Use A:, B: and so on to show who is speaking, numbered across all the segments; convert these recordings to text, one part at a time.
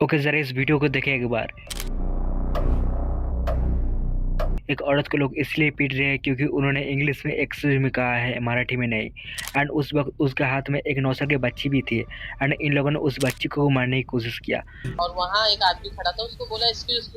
A: Okay, ज़रा इस video को देखें एक बार। एक औरत को लोग इसलिए पीट रहे हैं क्योंकि उन्होंने इंग्लिश में एक्सक्यूज़ मी कहा है, मराठी में नहीं। एंड उस वक़्त उसके हाथ में एक 9 साल की बच्ची भी थी एंड इन लोगों ने उस बच्ची को मारने की कोशिश किया।
B: और वहाँ एक आदमी खड़ा था, उसको बोला एक्सक्यूज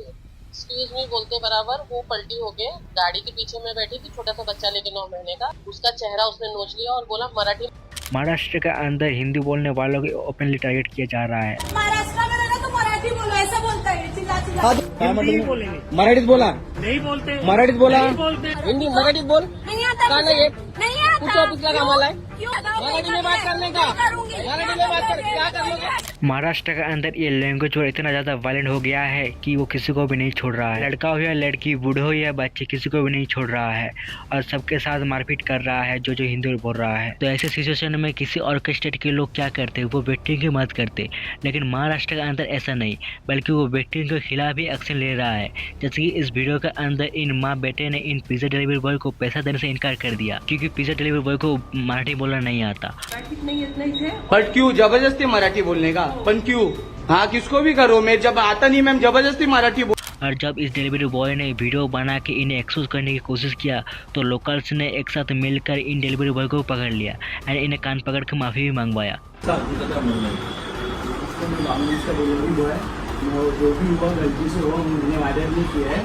B: मी बोलते बराबर वो पलटी होके गाड़ी के पीछे में बैठी थी, छोटा सा बच्चा लेके 9 महीने का, उसका चेहरा उसने नोच लिया और बोला मराठी।
A: महाराष्ट्र के अंदर हिंदी बोलने वालों को ओपनली टारगेट किया जा रहा है।
C: महाराष्ट्र में रहना तो मराठी बोलो, ऐसा बोलता है चिल्ला चिल्ला।
D: हिंदी बोलेंगे, मराठीत बोला,
C: नहीं बोलते,
D: मराठीत बोला,
C: नहीं बोलते,
B: हिंदी मराठी बोल,
C: नहीं आता
B: का नहीं
C: नहीं आता।
B: कुछ ऑफिसला कामाला है,
C: क्यों
B: मराठी में बात करने का, मराठी में बात कर क्या कर लोगे।
A: महाराष्ट्र के अंदर ये लैंग्वेज और इतना ज़्यादा वायलेंट हो गया है कि वो किसी को भी नहीं छोड़ रहा है। लड़का हो या लड़की, बूढ़े हो या बच्चे, किसी को भी नहीं छोड़ रहा है और सबके साथ मारपीट कर रहा है जो हिंदी बोल रहा है। तो ऐसे सिचुएशन में किसी और के स्टेट के लोग क्या करते हैं, वो विक्टिम की मदद करते। लेकिन महाराष्ट्र के अंदर ऐसा नहीं, बल्कि वो विक्टिम के खिलाफ भी एक्शन ले रहा है। जैसे कि इस वीडियो के अंदर इन माँ बेटे ने इन पिज़्ज़ा डिलीवरी बॉय को पैसा देने से इनकार कर दिया क्योंकि पिज़्ज़ा डिलीवरी बॉय को मराठी बोलना नहीं आता।
D: बट क्यों जबरदस्ती मराठी बोलने का, पण क्यों? हाँ किसको भी करो, मैं जब आता नहीं मैम जबरदस्ती मराठी बोल।
A: और जब इस डिलीवरी बॉय ने वीडियो बना के इन्हें एक्सक्यूज करने की कोशिश किया तो लोकल्स ने एक साथ मिलकर इन डिलीवरी बॉय को पकड़ लिया एंड इन्हें कान पकड़ के माफ़ी भी मंगवाया।
D: जो भी हुआ गलती से हुआ, मैंने वायदा नहीं किया है,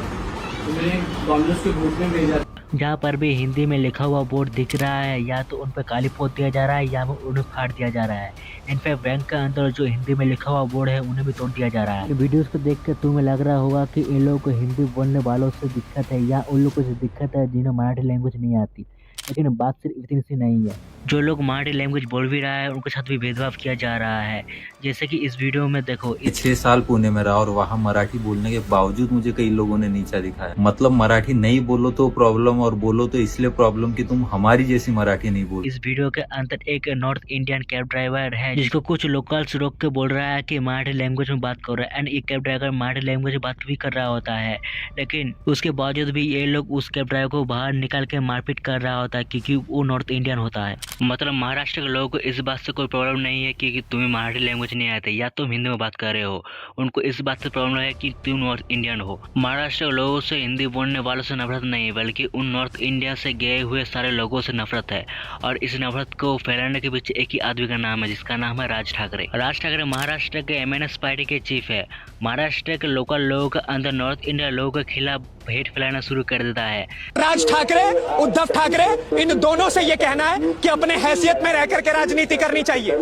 D: तो मैंने डॉमिनोज के ग्रुप में भेजा।
A: जहाँ पर भी हिंदी में लिखा हुआ बोर्ड दिख रहा है या तो उन पर काली पोत दिया जा रहा है या उन्हें फाड़ दिया जा रहा है। इनफैक्ट बैंक के अंदर जो हिंदी में लिखा हुआ बोर्ड है उन्हें भी तोड़ दिया जा रहा है। वीडियोस को देख कर तुम्हें लग रहा होगा कि इन लोगों को हिंदी बोलने वालों से दिक्कत है या उन लोगों से दिक्कत है जिन्हें मराठी लैंग्वेज नहीं आती, लेकिन बात सिर्फ इतनी सी नहीं है। जो लोग मराठी लैंग्वेज बोल भी रहा है उनके साथ भी भेदभाव किया जा रहा है। जैसे कि इस वीडियो में देखो,
E: 6 साल पुणे में रहा और वहाँ मराठी बोलने के बावजूद मुझे कई लोगों ने नीचा दिखाया। मतलब मराठी नहीं बोलो तो प्रॉब्लम और बोलो तो इसलिए प्रॉब्लम कि तुम हमारी जैसी मराठी नहीं बोल।
A: इस वीडियो के अंदर एक नॉर्थ इंडियन कैब ड्राइवर है जिसको कुछ लोकल्स रोक के बोल रहा है कि मराठी लैंग्वेज में बात कर रहा है एंड ये कैब ड्राइवर मराठी लैंग्वेज में बात भी कर रहा होता है, लेकिन उसके बावजूद भी ये लोग उस कैब ड्राइवर को बाहर निकाल के मारपीट कर रहा होता है क्योंकि वो नॉर्थ इंडियन होता है। मतलब महाराष्ट्र के लोगों को इस बात से कोई प्रॉब्लम नहीं है कि तुम्हें मराठी लैंग्वेज नहीं आती या तुम हिंदी में बात कर रहे हो, उनको इस बात से प्रॉब्लम है कि तुम नॉर्थ इंडियन हो। महाराष्ट्र के लोगों से हिंदी बोलने वालों से नफरत नहीं, बल्कि उन नॉर्थ इंडिया से गए हुए सारे लोगों से नफरत है। और इस नफरत को फैलाने के पीछे एक ही आदमी का नाम है जिसका नाम है राज ठाकरे। राज ठाकरे महाराष्ट्र के MNS पार्टी के चीफ है। महाराष्ट्र के लोकल लोगों के अंदर नॉर्थ इंडिया लोगों के खिलाफ हेट फैलाना शुरू कर देता है।
F: राज ठाकरे, उद्धव ठाकरे, इन दोनों से ये कहना है कि अपने हैसियत में रहकर के राजनीति करनी चाहिए।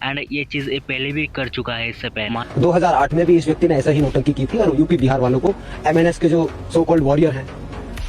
A: एंड ये चीज पहले भी कर चुका है इससे पहले।
G: 2008 में भी इस व्यक्ति ने ऐसा ही नौटंकी की थी और यूपी बिहार वालों को MNS के जो सो कॉल्ड वॉरियर हैं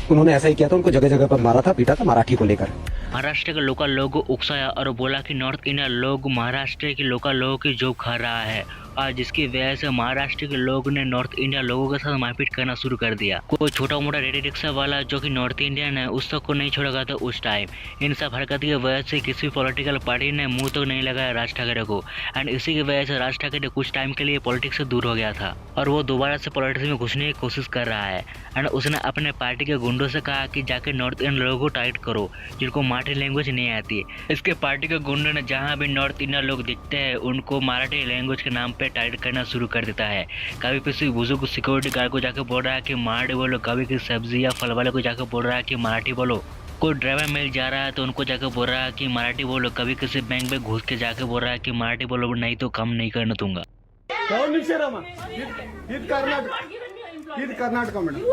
G: उन्होंने ऐसा ही किया था, उनको जगह जगह पर मारा था, पीटा था मराठी को लेकर।
A: महाराष्ट्र के लोकल लोगों को उकसाया और बोला कि नॉर्थ इंडिया लोग महाराष्ट्र के लोकल लोगों की जॉब खा रहा है और जिसकी वजह से महाराष्ट्र के लोग ने नॉर्थ इंडिया लोगों के साथ मारपीट करना शुरू कर दिया। कोई छोटा मोटा रेडी रिक्शा वाला जो कि नॉर्थ इंडियन है उस तक को नहीं छोड़ा था उस टाइम। इन सब हरकत की वजह से किसी पॉलिटिकल पार्टी ने मुंह तक नहीं लगाया राज ठाकरे को एंड इसी की वजह से राज ठाकरे कुछ टाइम के लिए पॉलिटिक्स से दूर हो गया था और वो दोबारा से पॉलिटिक्स में घुसने की कोशिश कर रहा है। एंड उसने अपने पार्टी के गुंडों से कहा कि जाके नॉर्थ इंडियन लोगों को टाइट करो जिनको मराठी लैंग्वेज नहीं आती है। इसके पार्टी के गुंडों ने जहाँ भी नॉर्थ इंडियन लोग दिखते हैं उनको मराठी लैंग्वेज के नाम पे टाइट करना शुरू कर देता है। कभी किसी बुजुर्ग सिक्योरिटी गार्ड को जाकर बोल रहा है कि मराठी बोलो, कभी किसी सब्जी या फल वाले को जाकर बोल रहा है कि मराठी बोलो। कोई ड्राइवर मिल जा रहा है तो उनको जाकर बोल रहा है कि मराठी बोलो। कभी किसी बैंक में घुस के जाकर बोल रहा है कि मराठी बोलो, नहीं तो काम नहीं करने दूंगा।
D: Karnataka madam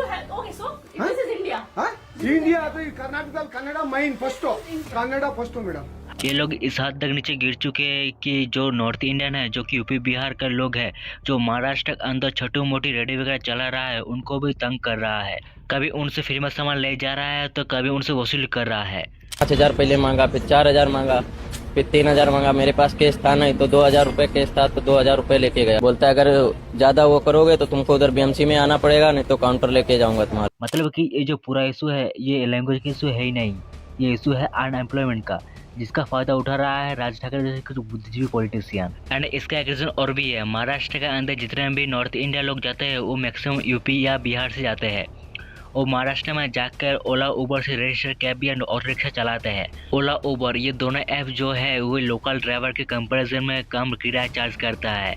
D: India Karnataka Kannada man first Kannada first madam.
A: ये लोग इस हद तक नीचे गिर चुके हैं कि जो नॉर्थ इंडियन है, जो कि यूपी बिहार के लोग हैं, जो महाराष्ट्र के अंदर छोटी मोटी रेडी वगैरह चला रहा है, उनको भी तंग कर रहा है। कभी उनसे फ्री में सामान ले जा रहा है तो कभी उनसे वसूल कर रहा है।
B: 5,000 पहले मांगा, फिर 4,000 मांगा, फिर 3,000 मांगा। मेरे पास केस था नहीं तो 2,000 रुपए केस था तो 2,000 रुपए लेके गया। बोलता है अगर ज्यादा वो करोगे तो तुमको उधर BMC में आना पड़ेगा, नहीं तो काउंटर लेके जाऊंगा तुम्हारा।
A: मतलब कि ये जो पूरा इशू है ये लैंग्वेज का इशू है ही नहीं, ये इशू है अनएम्प्लॉयमेंट का, जिसका फायदा उठा रहा है राज ठाकरे जैसे कुछ बुद्धिजीवी पॉलिटिशियन। एंड इसका एक रीजन और भी है। महाराष्ट्र के अंदर जितने भी नॉर्थ इंडिया लोग जाते हैं वो मैक्सिमम यूपी या बिहार से जाते हैं वो महाराष्ट्र में जाकर ओला उबर से रजिस्टर कैब या ऑटो रिक्शा चलाते हैं। ओला उबर ये दोनों ऐप जो है वो लोकल ड्राइवर के कंपैरिजन में कम किराया चार्ज करता है,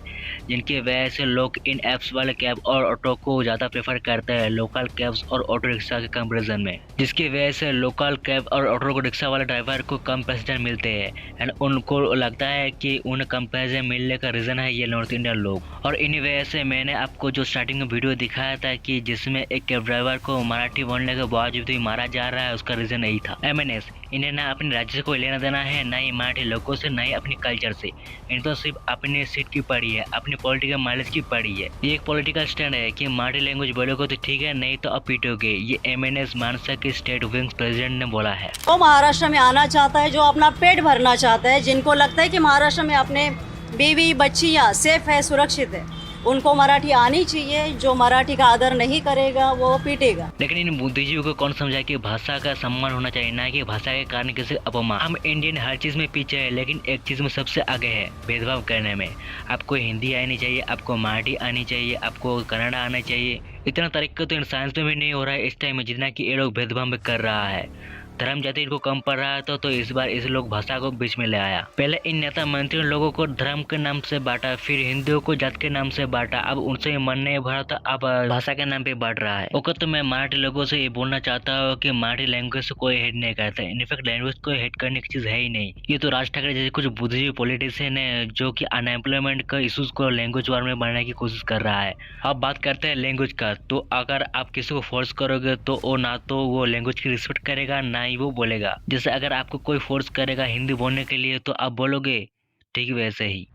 A: जिनकी वजह से लोग इन ऐप्स वाले कैब और ऑटो को ज़्यादा प्रेफर करते हैं लोकल कैब्स और ऑटो रिक्शा के कंपैरिजन में, जिसकी वजह से लोकल कैब और ऑटो रिक्शा वाले ड्राइवर को कम पैसेंजर मिलते हैं एंड उनको लगता है कि उन्हें कम पैसेंजर मिलने का रीज़न है ये नॉर्थ इंडियन लोग। और इन्हीं वजह से मैंने आपको जो स्टार्टिंग में वीडियो दिखाया था कि जिसमें एक कैब ड्राइवर को मराठी बोलने के बावजूद भी मारा जा रहा है, उसका रीज़न यही था। MNS इन्हें ना अपने राज्य से कोई लेना देना है, ना ही मराठी लोगों से, ना ही अपनी कल्चर से। इन्हें तो सिर्फ अपनी सीट की पड़ी है, अपनी पॉलिटिकल माइलेज की पड़ी है। ये एक पॉलिटिकल स्टैंड है कि मराठी लैंग्वेज बोलोगे तो ठीक है, नहीं तो अब पीटोगे। ये MNS मानसा के स्टेट विंग्स प्रेसिडेंट ने बोला है।
H: वो महाराष्ट्र में आना चाहता है, जो अपना पेट भरना चाहता है, जिनको लगता है कि महाराष्ट्र में अपने बीवी बच्चियाँ सेफ है, सुरक्षित है, उनको मराठी आनी चाहिए। जो मराठी का आदर नहीं करेगा वो पीटेगा।
A: लेकिन इन बुद्धिजीवियों को कौन समझाए कि भाषा का सम्मान होना चाहिए, ना कि भाषा के कारण किसी अपमान। हम इंडियन हर चीज़ में पीछे है, लेकिन एक चीज़ में सबसे आगे है, भेदभाव करने में। आपको हिंदी आनी चाहिए, आपको मराठी आनी चाहिए, आपको कन्नड़ आना चाहिए। इतना तरीका तो इन साइंस में भी नहीं हो रहा है इस टाइम में, जितना कि ये लोग भेदभाव में कर रहा है। धर्म जाति इनको कम पड़ रहा था, तो इस बार इस लोग भाषा को बीच में ले आया। पहले इन नेता मंत्रियों लोगों को धर्म के नाम से बांटा, फिर हिंदुओं को जात के नाम से बांटा, अब उनसे मन नहीं भरा तो अब भाषा के नाम पे बांट रहा है। ओके, तो मैं मराठी लोगों से ये बोलना चाहता हूँ कि मराठी लैंग्वेज से कोई हेट नहीं करता। इनफैक्ट लैंग्वेज को हेट करने की चीज़ है ही नहीं। ये तो राज ठाकरे जैसे कुछ बुद्धिजीवी पॉलिटिशियन है जो कि अनएम्प्लॉयमेंट का इशूज को लैंग्वेज वार में बढ़ाने की कोशिश कर रहा है। अब बात करते हैं लैंग्वेज का, तो अगर आप किसी को फोर्स करोगे तो वो ना तो वो लैंग्वेज की रिस्पेक्ट करेगा, ना ही वो बोलेगा। जैसे अगर आपको कोई फोर्स करेगा हिंदी बोलने के लिए तो आप बोलोगे, ठीक वैसे ही।